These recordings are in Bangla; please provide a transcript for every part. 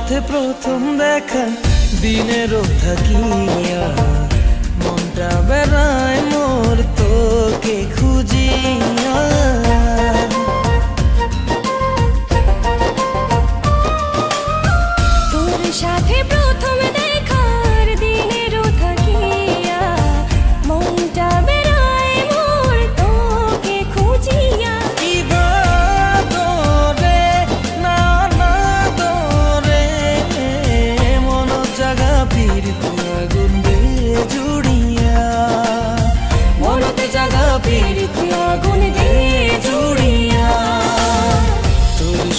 সাথে প্রথম দেখা দিনেরও থাকিয়া মনটা বেড়ায় মোর তোকে খুঁজিয়া তোর সাথে প্রথম দেখার দিনেরও থাকিয়া মনটা বেড়ায় মোর তোকে খুঁজিয়া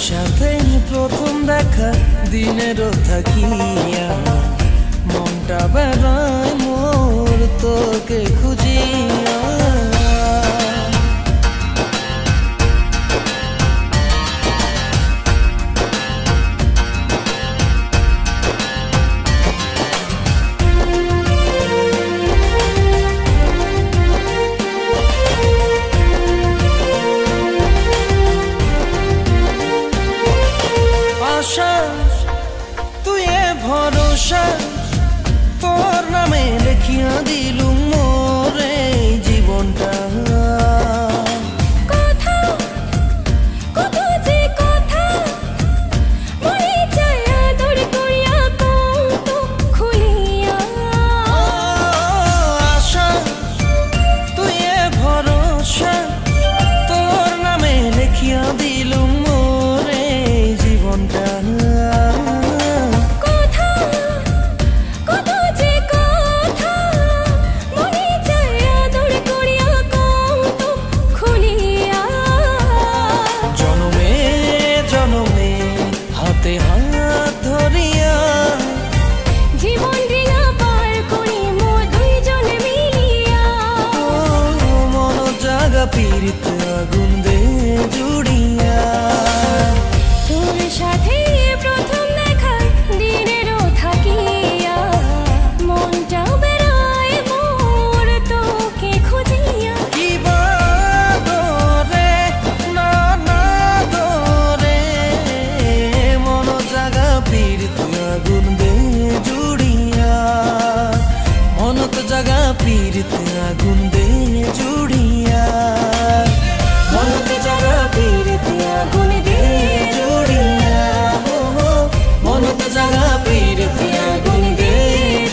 সাথে প্রথম দেখা দিনেরও থাকিয়া মনটা বেড়ায় মোর তোকে খুঁজিয়া তোর নামে লেখিয়া দিলু মোরে জীবনটা কথা কত যে কথা মনে চায় আদর করিয়া কত খুলিয়া আশা তুই এ ভরসা তোর নামে লেখিয়া দিলু মোরে জীবনটা পীড়িত আগুন দে জুড়িয়া তোর সাথে প্রথম দেখা দিনেরও থাকিয়া মনটা বেড়ায় মোর তোকে খুঁজিয়া কি বাদরে না না দরে মন জাগা পীড়িত আগুন দে জুড়িয়া মনত জাগা পীড়িত আগুন দে জুড়িয়া মনত জাগা পীড়িত আগুন দে জুড়িয়া মনত জাগা পীড়িত আগুন দে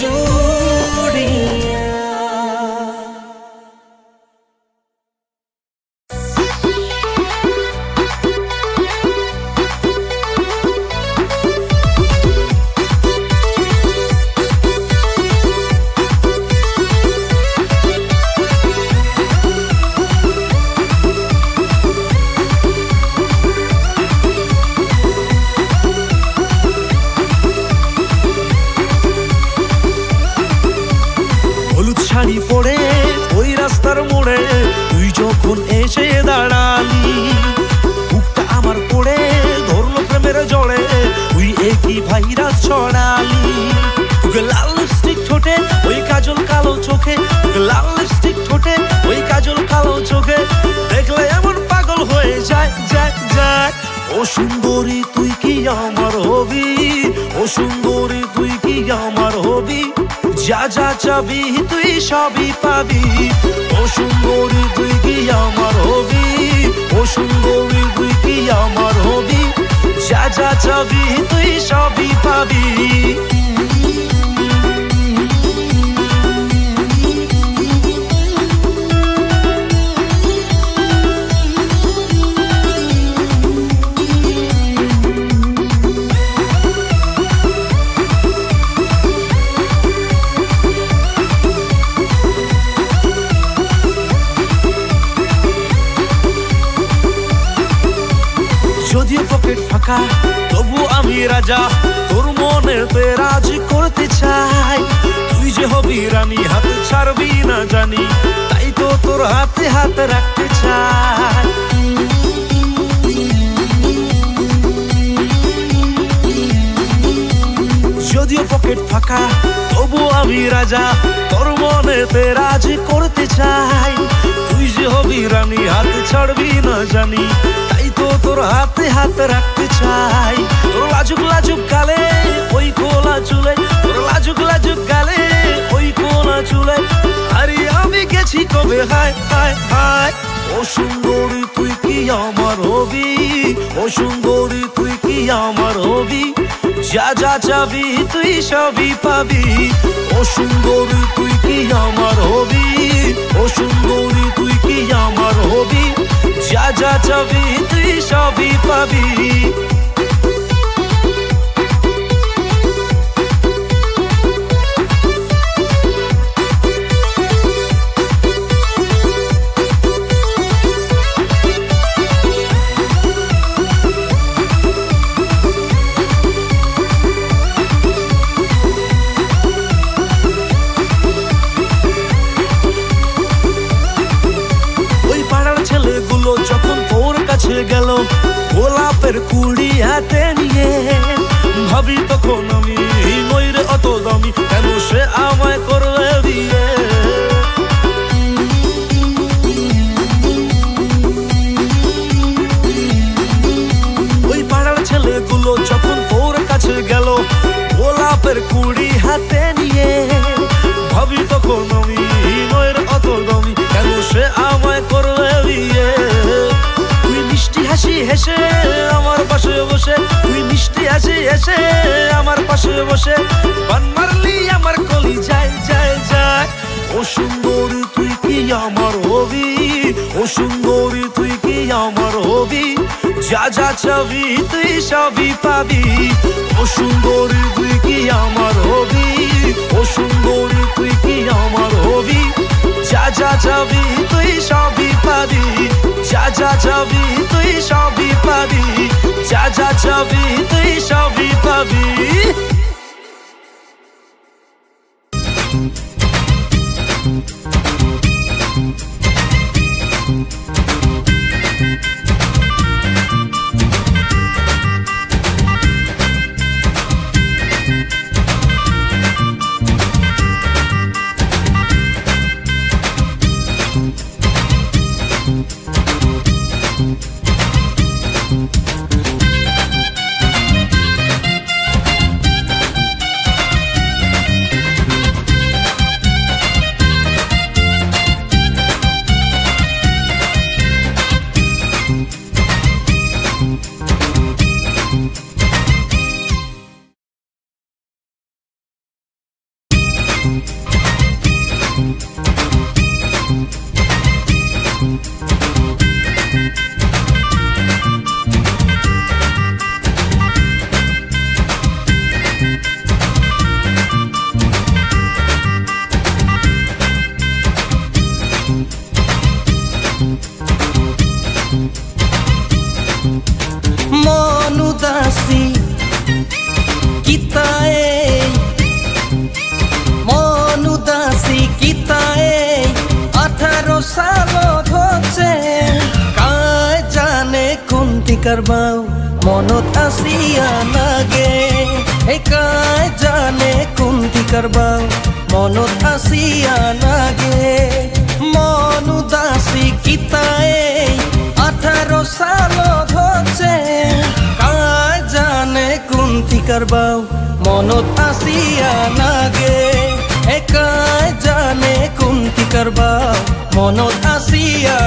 জুড়িয়া শাড়ি পরে ওই রাস্তার মোড়ে তুই যখন এসে দাঁড়ালি বুকটা আমার পড়ে ধরলো প্রেমের জড়ে তুই একই ভাইরাস ছড়ালি তোকে লাল লিপস্টিক ঠোঁটে ওই কাজল কালো চোখে তোকে লাল লিপস্টিক ঠোঁটে ওই কাজল কালো চোখে দেখলে এমন পাগল হয়ে যায় যায় যায় ও সুন্দরী তুই কি আমার হবি ও সুন্দরী তুই কি আমার হবি যা যা চাবি তুই সবই পাবি ও সুন্দরী তুই কি আমার হবি ও সুন্দরী তুই কি আমার হবি যা যা চাবি তুই সবই পাবি যদিও পকেট ফাঁকা তবু আমি রাজা তোর মনেতে রাজ করতে চাই তুই যে হবি রানী হাত ছাড়বি না জানি তাই তো তোর হাতে হাত রাখতে চাই যদিও পকেট ফাঁকা তবু আমি রাজা তোর মনেতে রাজ করতে চাই তুই যে হবি রানী হাত ছাড়বি না জানি তাই তো তো তোর হাতে হাতে রাখতে চাই, তোর লাজুক লাজুক গালে ওই খোলা চুলে, তোর লাজুক লাজুক গালে ওই খোলা চুলে। আরে আমি গেছি কবে হায় হায় হায়। ও সুন্দরী তুই কি আমার হবি, ও সুন্দরী তুই কি আমার হবি, যা যা চাবি তুই সবই পাবি। ও সুন্দরী তুই কি আমার হবি, ও সুন্দরী তুই কি আমার হবি, যা যা চাবি তুই সবই পাবি। ছেলেগুলো যখন ওর কাছে গেল গোলাপের কুড়ি হাতে নিয়ে, ভাবি তখন আমি নইরে অত দামি, কেন সে আমায় করবে বিয়ে। ওই পাড়ার ছেলেগুলো যখন ওর কাছে গেল গোলাপের কুড়ি হাতে নিয়ে, ভাবি তখন আমি নইরে অত দামি, কেন সে আমায় করবে বিয়ে। তুই মিষ্টি হাসি হেসে আমার পাশে বসে, তুই মিষ্টি হাসি হেসে আমার পাশে বসে, বান মারলি আমার কলি যায় যায় যায়। ও সুন্দরী তুই কি আমার হবি, ও সুন্দরী তুই কি আমার হবি, যা যা চাবি তুই সবই পাবি। ও সুন্দরী তুই কি আমার হবি, ও সুন্দরী তুই কি আমার হবি, যা যা চাবি তুই সবই পাবি, যা যা চাবি তুই সবই পাবি, যা যা চাবি তুই সবই পাবি। करबाओ मनत आसिया लागे एकाय जाने कुंती करबाओ मनत आसिया लागे मन उदासी किताए 18 साल होचे काय जाने कुंती करबाओ मनत आसिया लागे एकाय जाने कुंती करबाओ मनत आसिया